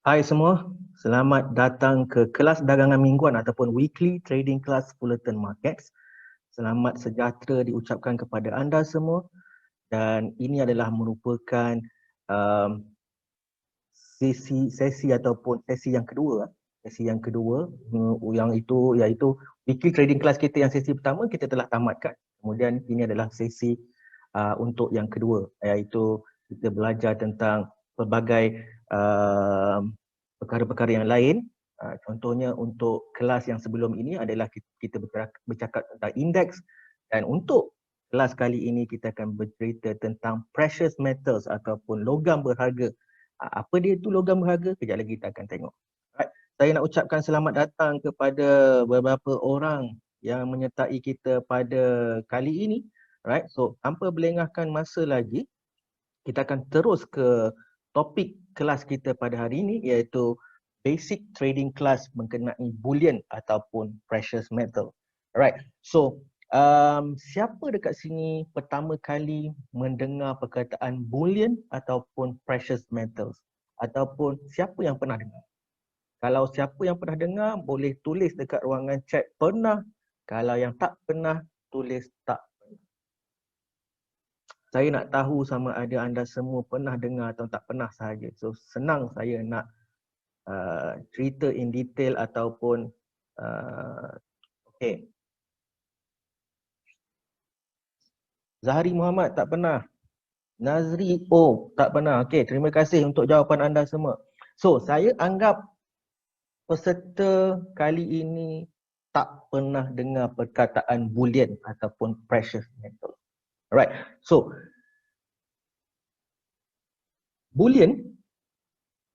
Hai semua, selamat datang ke kelas dagangan mingguan ataupun weekly trading class Fullerton Markets. Selamat sejahtera diucapkan kepada anda semua dan ini adalah merupakan um, sesi ataupun sesi yang kedua. Yang itu iaitu weekly trading class kita yang sesi pertama kita telah tamatkan. Kemudian ini adalah sesi untuk yang kedua iaitu kita belajar tentang pelbagai perkara-perkara yang lain. Contohnya untuk kelas yang sebelum ini adalah kita bercakap tentang indeks dan untuk kelas kali ini kita akan bercerita tentang precious metals ataupun logam berharga. Apa dia itu logam berharga? Kejap lagi kita akan tengok. Alright. Saya nak ucapkan selamat datang kepada beberapa orang yang menyertai kita pada kali ini. Alright. So, tanpa berlengahkan masa lagi, kita akan terus ke topik kelas kita pada hari ini iaitu basic trading class mengenai bullion ataupun precious metal. Alright. So, siapa dekat sini pertama kali mendengar perkataan bullion ataupun precious metals? Ataupun siapa yang pernah dengar? Kalau siapa yang pernah dengar, boleh tulis dekat ruangan chat pernah. Kalau yang tak pernah, tulis tak. Saya nak tahu sama ada anda semua pernah dengar atau tak pernah sahaja. So senang saya nak cerita in detail ataupun okay. Zahari Muhammad tak pernah. Nazri tak pernah. Okey, terima kasih untuk jawapan anda semua. So saya anggap peserta kali ini tak pernah dengar perkataan bullion ataupun precious metal. Alright. So bullion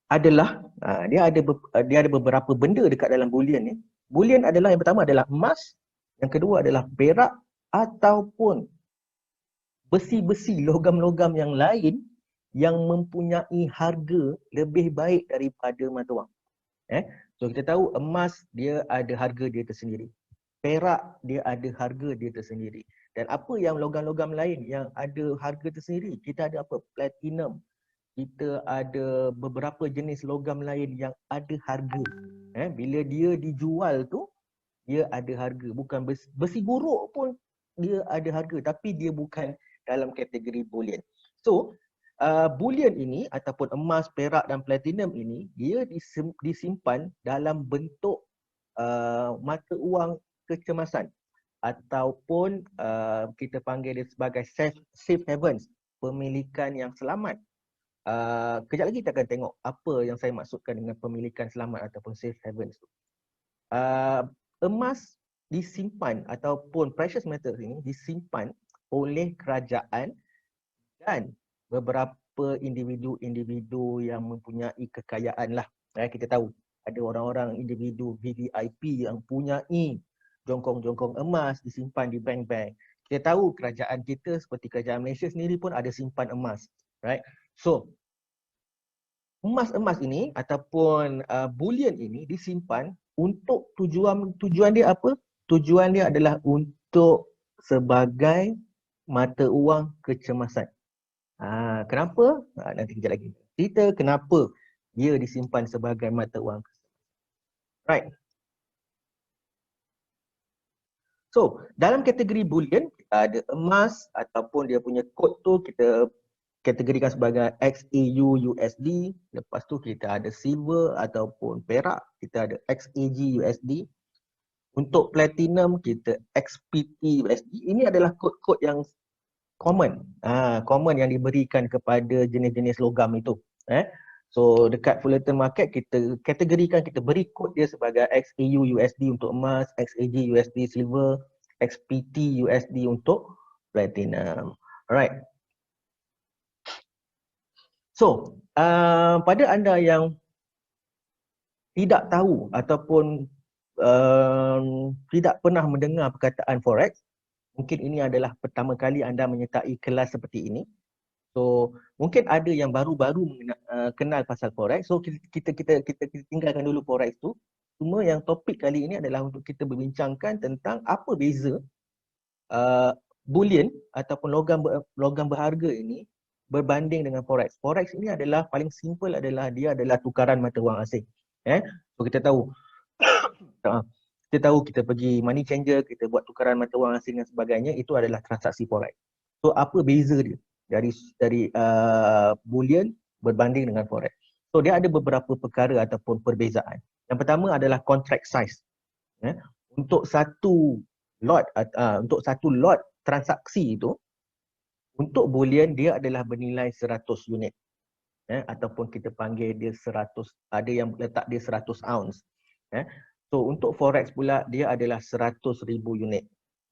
adalah dia ada beberapa benda dekat dalam bullion ni. Bullion adalah yang pertama adalah emas, yang kedua adalah perak ataupun besi-besi logam-logam yang lain yang mempunyai harga lebih baik daripada mata wang. So kita tahu emas dia ada harga dia tersendiri. Perak dia ada harga dia tersendiri. Dan apa yang logam-logam lain yang ada harga tersendiri? Kita ada apa? Platinum, kita ada beberapa jenis logam lain yang ada harga. Bila dia dijual tu, dia ada harga. Bukan besi buruk pun dia ada harga, tapi dia bukan dalam kategori bullion. So, bullion ini ataupun emas, perak dan platinum ini, dia disimpan dalam bentuk mata wang kecemasan ataupun kita panggil dia sebagai safe havens, pemilikan yang selamat. Kejap lagi kita akan tengok apa yang saya maksudkan dengan pemilikan selamat ataupun safe havens tu. Emas disimpan ataupun precious metals ini disimpan oleh kerajaan dan beberapa individu-individu yang mempunyai kekayaan lah. Kita tahu ada orang-orang individu VVIP yang punyai jongkong-jongkong emas disimpan di bank-bank. Kita tahu kerajaan kita seperti kerajaan Malaysia sendiri pun ada simpan emas. Right? So, emas-emas ini ataupun bullion ini disimpan untuk tujuan dia apa? Tujuan dia adalah untuk sebagai mata wang kecemasan. Kenapa? Nanti kejap lagi cerita kenapa dia disimpan sebagai mata wang. Right. So, dalam kategori bullion ada emas ataupun dia punya kod tu kita kategorikan sebagai XAU USD. Lepas tu kita ada silver ataupun perak, kita ada XAG USD. Untuk platinum kita XPT USD. Ini adalah kod-kod yang common. Common yang diberikan kepada jenis-jenis logam itu. So dekat Fullerton Market kita kategorikan, kita beri kod dia sebagai XAU USD untuk emas, XAG USD silver, XPT USD untuk platinum. Alright. So, pada anda yang tidak tahu ataupun tidak pernah mendengar perkataan forex, mungkin ini adalah pertama kali anda menyertai kelas seperti ini. So, mungkin ada yang baru-baru kenal pasal forex. So, kita tinggalkan dulu forex tu. Cuma yang topik kali ini adalah untuk kita berbincangkan tentang apa beza bullion ataupun logam berharga ini berbanding dengan forex. Forex ini adalah paling simple adalah dia adalah tukaran mata wang asing. So kita tahu kita pergi money changer, kita buat tukaran mata wang asing dan sebagainya, itu adalah transaksi forex. So apa beza dia dari bullion berbanding dengan forex? So dia ada beberapa perkara ataupun perbezaan. Yang pertama adalah contract size. Untuk satu lot transaksi itu, untuk bullion dia adalah bernilai 100 unit. Ataupun kita panggil dia 100, ada yang letak dia 100 ounce. So untuk forex pula dia adalah 100,000 unit.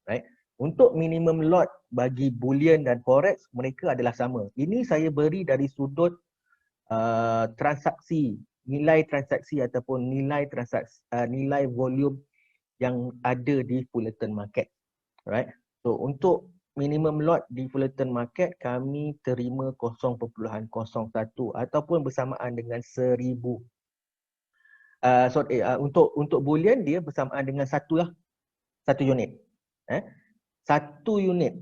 Right? Untuk minimum lot bagi bullion dan forex mereka adalah sama. Ini saya beri dari sudut transaksi, nilai transaksi ataupun nilai volume yang ada di Fullerton Market. Right? So untuk minimum lot di Fullerton Market kami terima 0.01 ataupun bersamaan dengan 1000. Untuk bullion dia bersamaan dengan satu unit. Satu unit.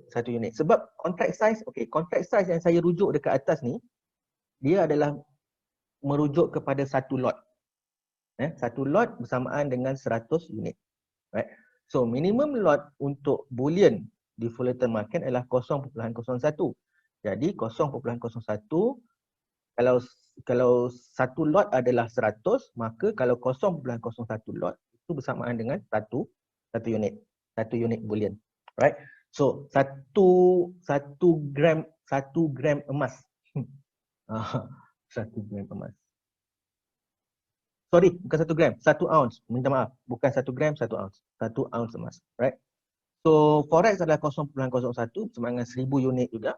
Sebab contract size, contract size yang saya rujuk dekat atas ni, dia adalah merujuk kepada satu lot. Satu lot bersamaan dengan 100 unit. Right? So minimum lot untuk bullion di Fullerton Market adalah 0.01. Jadi 0.01, kalau satu lot adalah 100, maka kalau 0.01 lot itu bersamaan dengan satu unit bullion. Right? So satu gram emas. 1 gram emas. Sorry, bukan 1 gram, 1 ounce. Minta maaf, bukan 1 gram, 1 ounce. 1 ounce emas. Right? So forex adalah 0.01 sama dengan 1000 unit juga.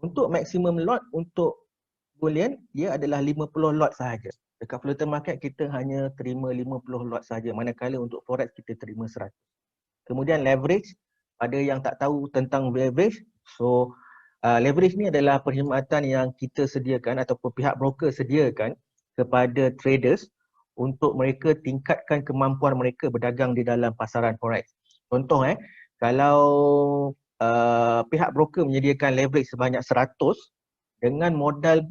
Untuk maximum lot untuk bullion dia adalah 50 lot sahaja. Dekat Fullerton Market kita hanya terima 50 lot sahaja, manakala untuk forex kita terima 100. Kemudian leverage, pada yang tak tahu tentang leverage, so leverage ni adalah perkhidmatan yang kita sediakan ataupun pihak broker sediakan kepada traders untuk mereka tingkatkan kemampuan mereka berdagang di dalam pasaran forex. Contoh kalau pihak broker menyediakan leverage sebanyak 100 dengan modal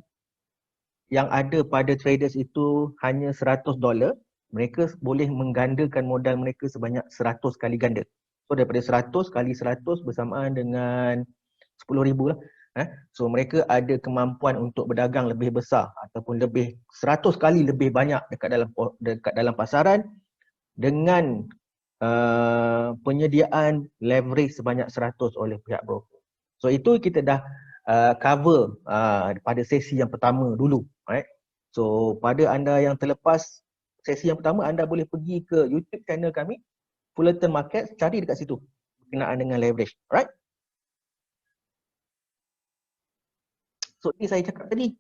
yang ada pada traders itu hanya $100, mereka boleh menggandakan modal mereka sebanyak 100 kali ganda. So daripada 100 kali 100 bersamaan dengan 10,000 lah. So mereka ada kemampuan untuk berdagang lebih besar ataupun lebih 100 kali lebih banyak dekat dalam pasaran dengan penyediaan leverage sebanyak 100 oleh pihak broker. So itu kita dah cover pada sesi yang pertama dulu. Right? So pada anda yang terlepas sesi yang pertama, anda boleh pergi ke YouTube channel kami, Fullerton Market, cari dekat situ berkenaan dengan leverage. Right? So ini saya cakap tadi,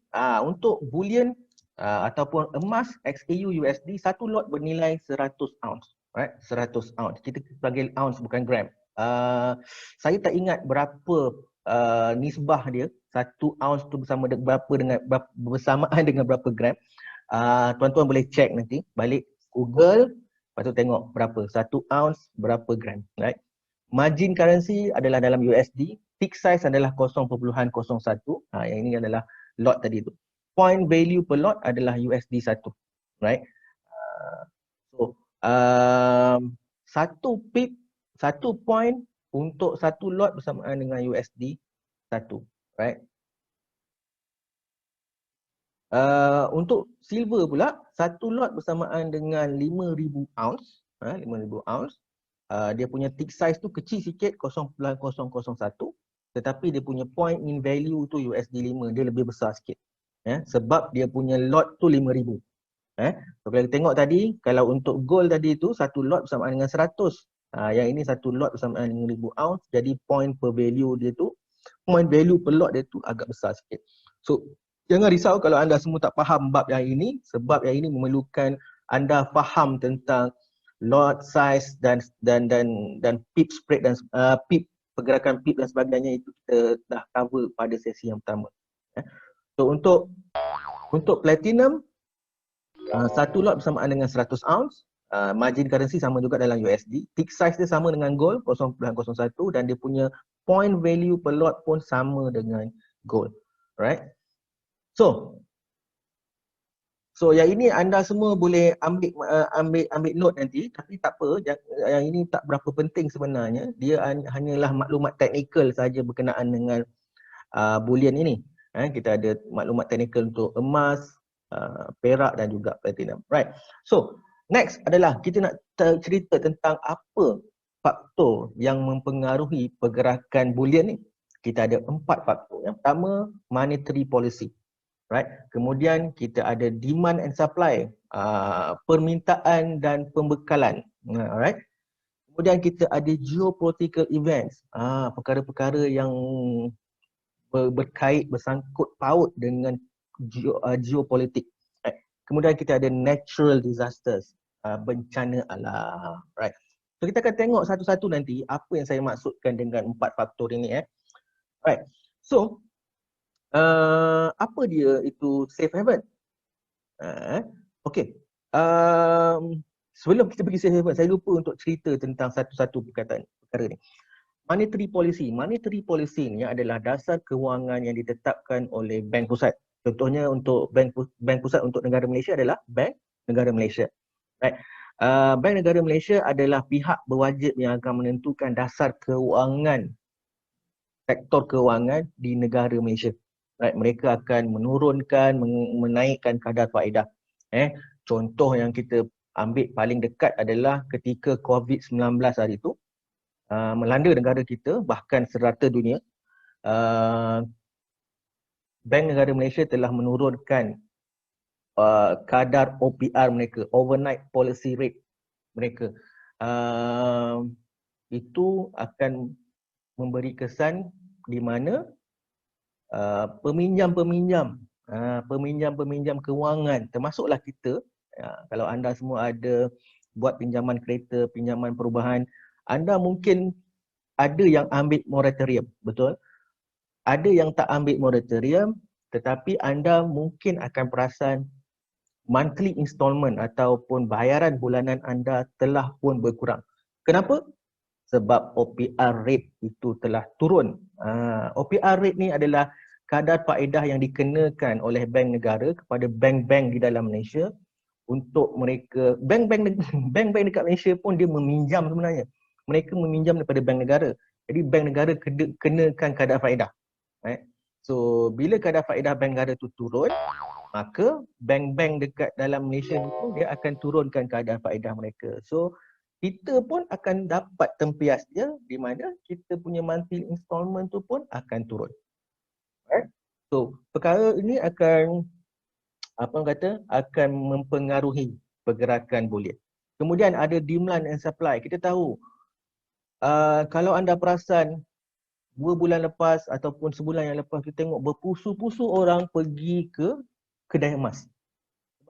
untuk bullion ataupun emas XAU USD, satu lot bernilai 100 ounce. Right? 100 ounce. Kita panggil ounce bukan gram. Saya tak ingat berapa nisbah dia, 1 ounce tu bersamaan dengan berapa gram. Tuan-tuan boleh check nanti, balik Google, lepas tu tengok berapa, 1 ounce berapa gram. Right? Margin currency adalah dalam USD, tick size adalah 0.01. Yang ini adalah lot tadi tu. Point value per lot adalah USD 1. Right? So satu pip, 1 point untuk satu lot bersamaan dengan USD 1. Right? Untuk silver pula, satu lot bersamaan dengan 5,000 ounce. 5,000 ounce. Dia punya tick size tu kecil sikit, 0.001, tetapi dia punya point in value tu USD 5, dia lebih besar sikit. Sebab dia punya lot tu 5,000. So, kalau kita tengok tadi, kalau untuk gold tadi tu satu lot bersamaan dengan 100. Yang ini satu lot bersamaan dengan 5,000 ounce, jadi point per value dia tu, point value per lot dia tu agak besar sikit. So jangan risau kalau anda semua tak faham bab yang ini, sebab yang ini memerlukan anda faham tentang lot size dan pip spread dan pip, pergerakan pip dan sebagainya, itu kita dah cover pada sesi yang pertama. So untuk platinum, satu lot bersamaan dengan 100 ounce, margin currency sama juga dalam USD, tick size dia sama dengan gold 0.01 dan dia punya point value per lot pun sama dengan gold. Right? So yang ini anda semua boleh ambil note nanti, tapi tak apa, yang ini tak berapa penting sebenarnya. Dia hanyalah maklumat teknikal saja berkenaan dengan bullion ini. Kita ada maklumat teknikal untuk emas, perak dan juga platinum. Right. So, next adalah kita nak cerita tentang apa faktor yang mempengaruhi pergerakan bullion ni. Kita ada 4 faktor. Yang pertama, monetary policy. Right. Kemudian kita ada demand and supply, permintaan dan pembekalan. Alright. Kemudian kita ada geopolitical events, perkara-perkara yang berkait, bersangkut paut dengan geopolitik. Right. Kemudian kita ada natural disasters, bencana alam. Right. So kita akan tengok satu-satu nanti apa yang saya maksudkan dengan 4 faktor ini. Right. So apa dia itu safe haven? Okey. Sebelum kita pergi safe haven, saya lupa untuk cerita tentang satu-satu perkataan perkara ni. Monetary policy. Monetary policy ni adalah dasar kewangan yang ditetapkan oleh Bank Pusat. Contohnya untuk Bank Pusat untuk negara Malaysia adalah Bank Negara Malaysia. Right. Bank Negara Malaysia adalah pihak berwajib yang akan menentukan dasar kewangan, sektor kewangan di negara Malaysia. Right. Mereka akan menurunkan, menaikkan kadar faedah. Contoh yang kita ambil paling dekat adalah ketika COVID-19 hari itu melanda negara kita, bahkan serata dunia. Bank Negara Malaysia telah menurunkan kadar OPR mereka, overnight policy rate mereka. Itu akan memberi kesan di mana peminjam-peminjam kewangan, termasuklah kita, kalau anda semua ada buat pinjaman kereta, pinjaman perubahan, anda mungkin ada yang ambil moratorium, betul? Ada yang tak ambil moratorium, tetapi anda mungkin akan perasan monthly installment ataupun bayaran bulanan anda telah pun berkurang. Kenapa? Sebab OPR rate itu telah turun. OPR rate ni adalah kadar faedah yang dikenakan oleh bank negara kepada bank-bank di dalam Malaysia untuk mereka, bank-bank dekat Malaysia pun dia meminjam sebenarnya. Mereka meminjam daripada bank negara. Jadi bank negara kenakan kadar faedah. Right? So bila kadar faedah bank negara tu turun, maka bank-bank dekat dalam Malaysia ni pun dia akan turunkan kadar faedah mereka. So kita pun akan dapat tempias dia di mana kita punya monthly installment tu pun akan turun. Right? So perkara ini akan akan mempengaruhi pergerakan bullion. Kemudian ada demand and supply. Kita tahu kalau anda perasan 2 bulan lepas ataupun sebulan yang lepas, kita tengok berpusu-pusu orang pergi ke kedai emas.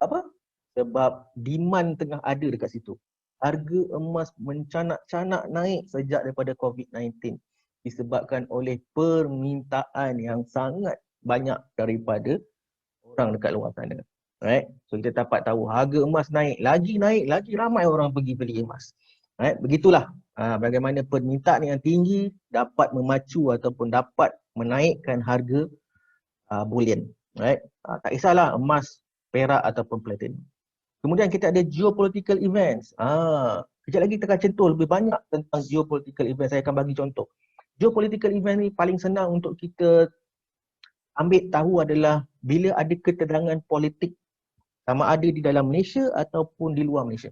Apa? Sebab demand tengah ada dekat situ. Harga emas mencanak-canak naik sejak daripada COVID-19 disebabkan oleh permintaan yang sangat banyak daripada orang dekat luar sana. Right? So kita dapat tahu harga emas naik lagi ramai orang pergi beli emas. Right? Begitulah bagaimana permintaan yang tinggi dapat memacu ataupun dapat menaikkan harga bullion. Right? Tak kisahlah emas, perak ataupun platinum. Kemudian kita ada geopolitical events. Kejap lagi kita akan sentuh lebih banyak tentang geopolitical events. Saya akan bagi contoh. Geopolitical event ni paling senang untuk kita ambil tahu adalah bila ada ketegangan politik, sama ada di dalam Malaysia ataupun di luar Malaysia.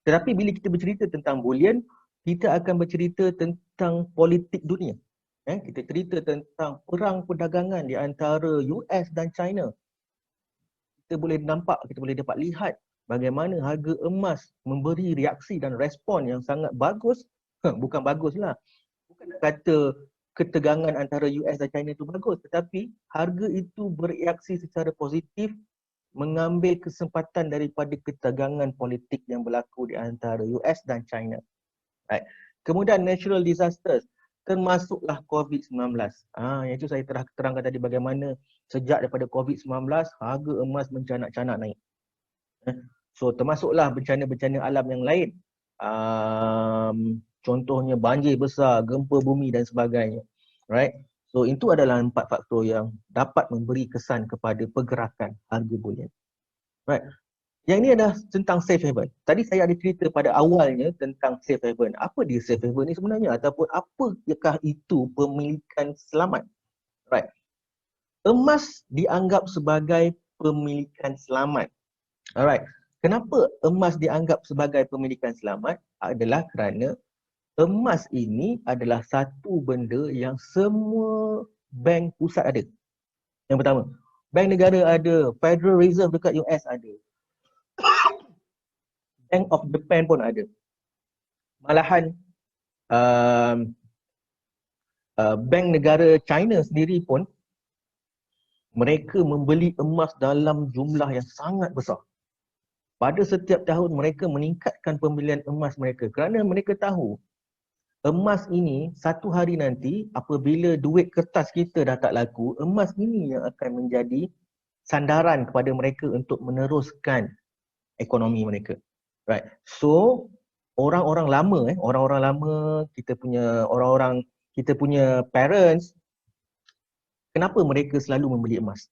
Tetapi bila kita bercerita tentang bullion, kita akan bercerita tentang politik dunia. Kita cerita tentang perang perdagangan di antara US dan China. Kita boleh nampak, kita boleh dapat lihat bagaimana harga emas memberi reaksi dan respon yang sangat bagus. Bukan baguslah. Bukan nak kata ketegangan antara US dan China itu bagus, tetapi harga itu bereaksi secara positif mengambil kesempatan daripada ketegangan politik yang berlaku di antara US dan China. Right. Kemudian natural disasters, termasuklah COVID-19. Yang itu saya terangkan tadi bagaimana sejak daripada COVID-19 harga emas mencanak-canak naik. So termasuklah bencana-bencana alam yang lain. Contohnya banjir besar, gempa bumi dan sebagainya. Right? So itu adalah 4 faktor yang dapat memberi kesan kepada pergerakan harga bulian. Right. Yang ini adalah tentang safe haven. Tadi saya ada cerita pada awalnya tentang safe haven. Apa dia safe haven ni sebenarnya? Ataupun apakah itu pemilikan selamat? Right. Emas dianggap sebagai pemilikan selamat. Alright. Kenapa emas dianggap sebagai pemilikan selamat? Adalah kerana emas ini adalah satu benda yang semua bank pusat ada. Yang pertama, bank negara ada, Federal Reserve dekat US ada, Bank of Japan pun ada. Malahan bank negara China sendiri pun mereka membeli emas dalam jumlah yang sangat besar. Pada setiap tahun mereka meningkatkan pembelian emas mereka kerana mereka tahu emas ini satu hari nanti apabila duit kertas kita dah tak laku, emas ini yang akan menjadi sandaran kepada mereka untuk meneruskan ekonomi mereka. Right. So orang-orang lama kita punya parents, kenapa mereka selalu membeli emas?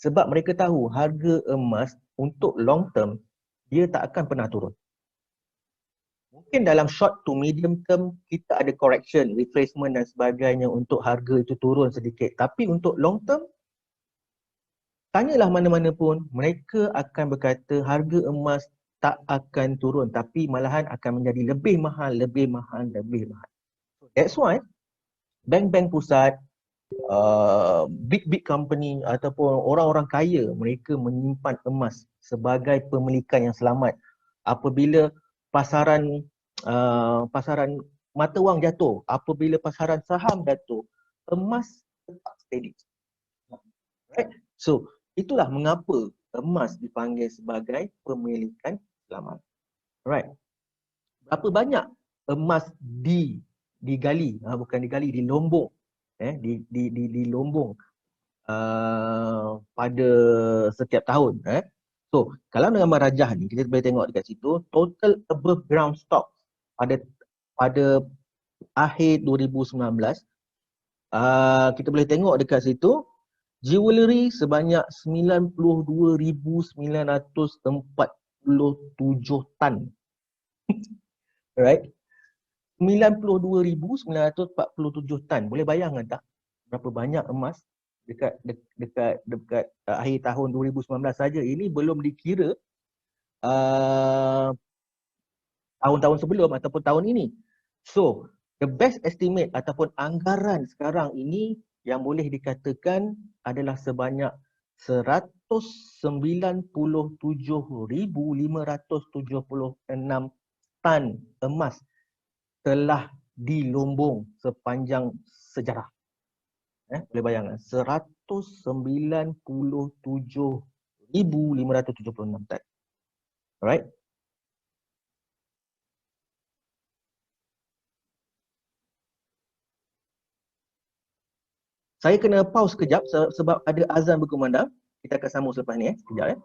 Sebab mereka tahu harga emas untuk long term dia tak akan pernah turun. Mungkin dalam short to medium term kita ada correction, retracement dan sebagainya untuk harga itu turun sedikit. Tapi untuk long term, tanyalah mana-mana pun, mereka akan berkata harga emas tak akan turun. Tapi malahan akan menjadi lebih mahal, lebih mahal, lebih mahal. That's why bank-bank pusat, big company ataupun orang-orang kaya, mereka menyimpan emas sebagai pemilikan yang selamat. Apabila pasaran pasaran mata wang jatuh, apabila pasaran saham jatuh, emas tetap steady. Right? So, itulah mengapa emas dipanggil sebagai pemilikan selamat. Right? Berapa banyak emas digali, bukan digali, dilombong, di lombong pada setiap tahun. So, kalau dengan rajah ni, kita boleh tengok dekat situ, total above ground stock pada akhir 2019, kita boleh tengok dekat situ, jewelry sebanyak 92,947 tan. Right? 92,947 tan. Boleh bayangkan tak berapa banyak emas dekat akhir tahun 2019 saja. Ini belum dikira tahun-tahun sebelum ataupun tahun ini. So, the best estimate ataupun anggaran sekarang ini yang boleh dikatakan adalah sebanyak 197,576 tan emas telah dilombong sepanjang sejarah. Boleh bayangkan, 197,576 tan. Alright? Saya kena pause sekejap sebab ada azan berkumandang. Kita akan sambung selepas ni. Sekejap.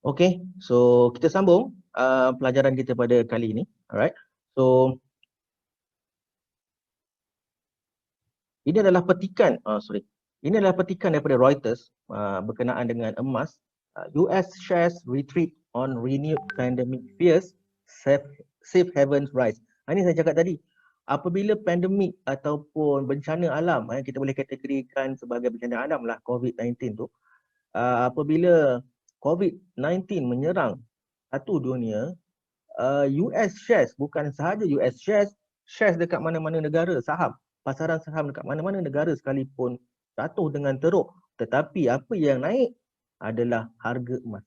Okay, so kita sambung pelajaran kita pada kali ini. Alright, so ini adalah petikan, ini adalah petikan daripada Reuters berkenaan dengan emas. US shares retreat on renewed pandemic fears, safe havens rise. Ini saya cakap tadi, apabila pandemik ataupun bencana alam, kita boleh kategorikan sebagai bencana alam lah COVID-19 tu, apabila COVID-19 menyerang satu dunia, US shares, bukan sahaja US shares, shares dekat mana-mana negara, saham, pasaran saham dekat mana-mana negara sekalipun jatuh dengan teruk. Tetapi apa yang naik adalah harga emas.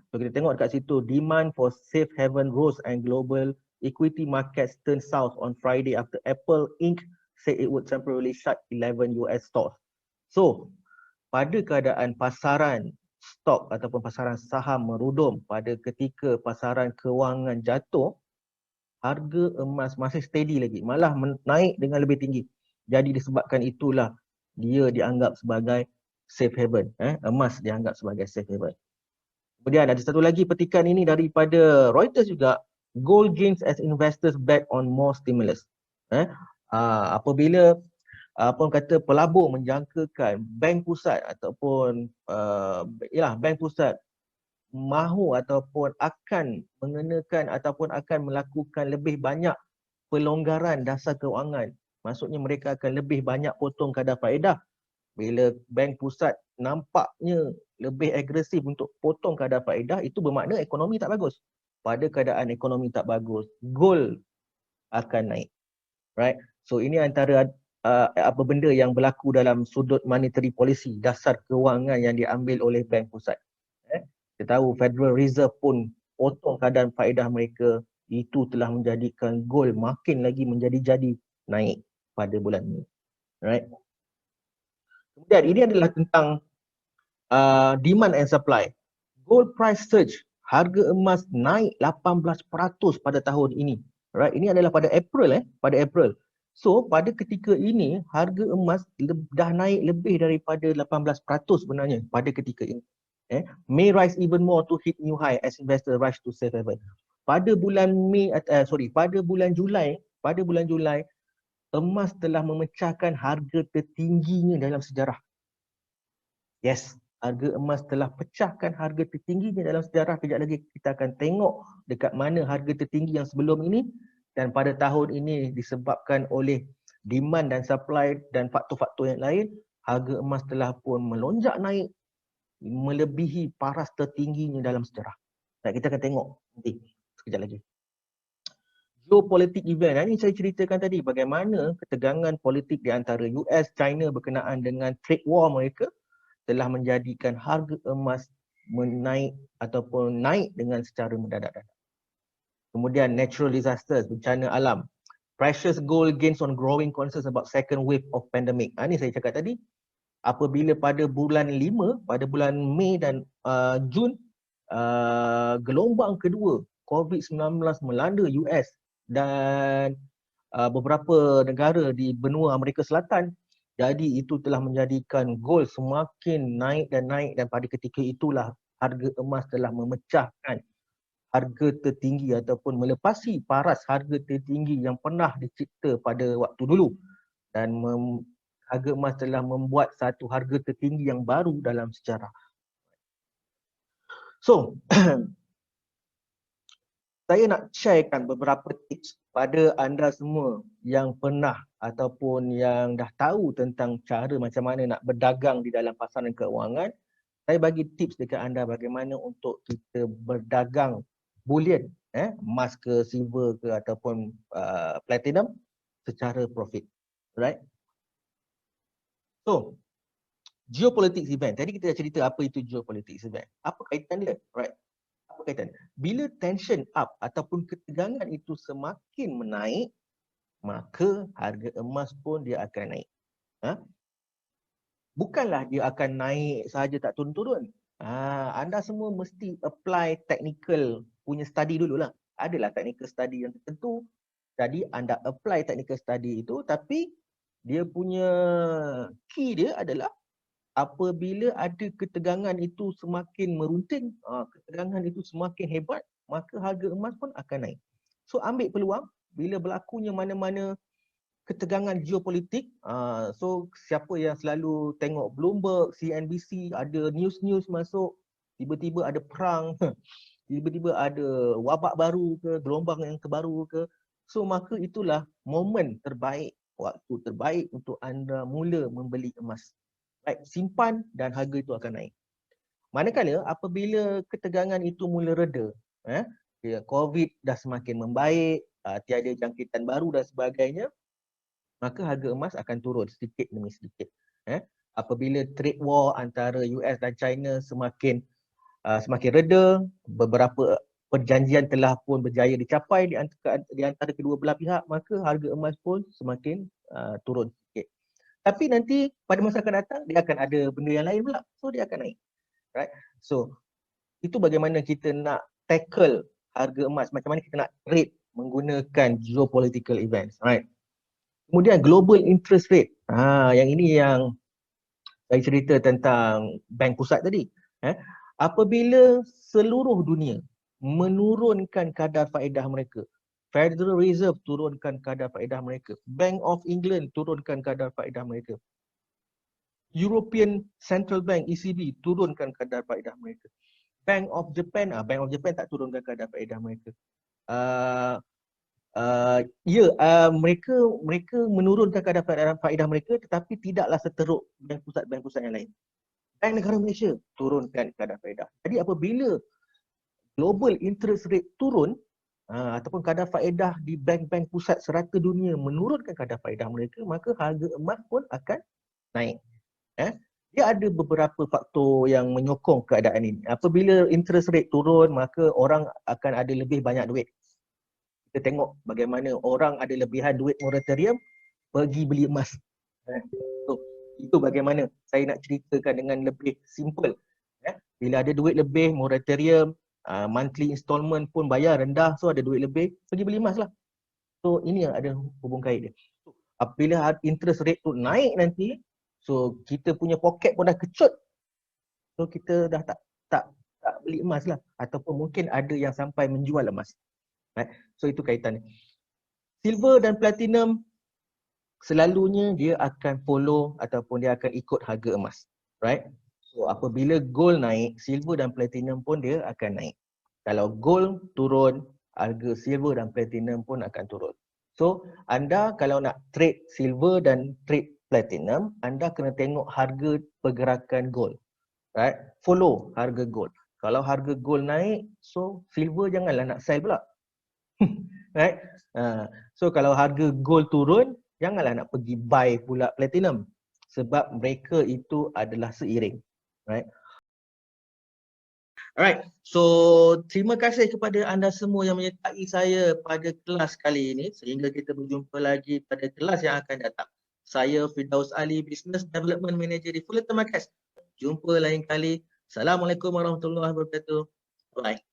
So kita tengok dekat situ, demand for safe haven rose and global equity markets turned south on Friday after Apple Inc. said it would temporarily shut 11 US stores. So pada keadaan pasaran stok ataupun pasaran saham merudum pada ketika pasaran kewangan jatuh, harga emas masih steady lagi, malah naik dengan lebih tinggi. Jadi disebabkan itulah dia dianggap sebagai safe haven. Emas dianggap sebagai safe haven. Kemudian ada satu lagi petikan ini daripada Reuters juga, gold gains as investors bet on more stimulus. Apabila apa kata pelabur menjangkakan bank pusat ataupun bank pusat mahu ataupun akan mengenakan ataupun akan melakukan lebih banyak pelonggaran dasar kewangan. Maksudnya mereka akan lebih banyak potong kadar faedah. Bila bank pusat nampaknya lebih agresif untuk potong kadar faedah, itu bermakna ekonomi tak bagus. Pada keadaan ekonomi tak bagus, gold akan naik. Right? So ini antara apa benda yang berlaku dalam sudut monetary policy, dasar kewangan yang diambil oleh bank pusat. Kita tahu Federal Reserve pun potong kadar faedah mereka, itu telah menjadikan gold makin lagi menjadi-jadi naik pada bulan ini. Right? Kemudian ini adalah tentang demand and supply. Gold price surge, harga emas naik 18% pada tahun ini. Right? Ini adalah pada April pada April. So pada ketika ini harga emas dah naik lebih daripada 18% sebenarnya pada ketika ini. May rise even more to hit new high as investors rush to safe haven. Pada bulan pada bulan Julai emas telah memecahkan harga tertingginya dalam sejarah. Yes, harga emas telah pecahkan harga tertingginya dalam sejarah. Kejap lagi kita akan tengok dekat mana harga tertinggi yang sebelum ini, dan pada tahun ini disebabkan oleh demand dan supply dan faktor-faktor yang lain, harga emas telah pun melonjak naik melebihi paras tertingginya dalam sejarah. Dan kita akan tengok nanti sekejap lagi. Geopolitik event, ini saya ceritakan tadi bagaimana ketegangan politik di antara US, China berkenaan dengan trade war mereka telah menjadikan harga emas menaik ataupun naik dengan secara mendadak. Kemudian natural disasters, bencana alam. Precious gold gains on growing concerns about second wave of pandemic. Ini saya cakap tadi, apabila pada bulan 5, pada bulan Mei dan Jun, gelombang kedua COVID-19 melanda US dan beberapa negara di benua Amerika Selatan. Jadi itu telah menjadikan gold semakin naik dan pada ketika itulah harga emas telah memecahkan harga tertinggi ataupun melepasi paras harga tertinggi yang pernah dicipta pada waktu dulu, dan harga emas telah membuat satu harga tertinggi yang baru dalam sejarah. So, saya nak sharekan beberapa tips pada anda semua yang pernah ataupun yang dah tahu tentang cara macam mana nak berdagang di dalam pasaran keuangan. Saya bagi tips dekat anda bagaimana untuk kita berdagang bullion, emas ke, silver ke ataupun platinum secara profit. Right? So, geopolitics event. Tadi kita dah cerita apa itu geopolitics event. Apa kaitan dia? Right? Apa kaitan? Bila tension up ataupun ketegangan itu semakin menaik, maka harga emas pun dia akan naik. Bukanlah dia akan naik sahaja tak turun-turun. Anda semua mesti apply technical punya study dululah. Adalah technical study yang tertentu Jadi anda apply technical study itu, tapi dia punya key dia adalah apabila ada ketegangan itu semakin merunting, ketegangan itu semakin hebat, maka harga emas pun akan naik. So ambil peluang bila berlakunya mana-mana ketegangan geopolitik. So siapa yang selalu tengok Bloomberg, CNBC, ada news-news masuk, tiba-tiba ada perang, tiba-tiba ada wabak baru ke, gelombang yang terbaru ke. So maka itulah momen terbaik, waktu terbaik untuk anda mula membeli emas. Baik, simpan dan harga itu akan naik. Manakala apabila ketegangan itu mula reda, COVID dah semakin membaik, tiada jangkitan baru dan sebagainya, maka harga emas akan turun sedikit demi sedikit. Apabila trade war antara US dan China semakin reda, beberapa perjanjian telah pun berjaya dicapai di antara kedua belah pihak, maka harga emas pun semakin turun sikit. Tapi nanti pada masa akan datang dia akan ada benda yang lain pula, so dia akan naik. Right? So itu bagaimana kita nak tackle harga emas, macam mana kita nak trade menggunakan geopolitical events. Right? Kemudian global interest rate. Yang ini yang saya cerita tentang bank pusat tadi. Apabila seluruh dunia menurunkan kadar faedah mereka, Federal Reserve turunkan kadar faedah mereka, Bank of England turunkan kadar faedah mereka, European Central Bank ECB turunkan kadar faedah mereka, Bank of Japan tak turunkan kadar faedah mereka. Mereka menurunkan kadar faedah mereka, tetapi tidaklah seteruk bank pusat yang lain. Bank Negara Malaysia turunkan kadar faedah. Jadi apabila global interest rate turun, ataupun kadar faedah di bank-bank pusat serata dunia menurunkan kadar faedah mereka, maka harga emas pun akan naik. Dia ada beberapa faktor yang menyokong keadaan ini. Apabila interest rate turun, maka orang akan ada lebih banyak duit. Kita tengok bagaimana orang ada lebihan duit moratorium, pergi beli emas. So, itu bagaimana saya nak ceritakan dengan lebih simple. Bila ada duit lebih, moratorium, monthly installment pun bayar rendah, so ada duit lebih, pergi beli emas lah. So ini yang ada hubung kait dia. So, apabila interest rate tu naik nanti, so kita punya poket pun dah kecut, so kita dah tak beli emas lah, ataupun mungkin ada yang sampai menjual emas. Right? So itu kaitannya. Silver dan platinum selalunya dia akan follow ataupun dia akan ikut harga emas. Right? So apabila gold naik, silver dan platinum pun dia akan naik. Kalau gold turun, harga silver dan platinum pun akan turun. So anda kalau nak trade silver dan trade platinum, anda kena tengok harga pergerakan gold. Right? Follow harga gold. Kalau harga gold naik, so silver janganlah nak sell pula. Right? So kalau harga gold turun, janganlah nak pergi buy pula platinum, sebab mereka itu adalah seiring. Right? Alright, so terima kasih kepada anda semua yang menyertai saya pada kelas kali ini. Sehingga kita berjumpa lagi pada kelas yang akan datang. Saya Firdaus Ali, Business Development Manager di Fullerton Markets. Jumpa lain kali. Assalamualaikum warahmatullahi wabarakatuh. Bye.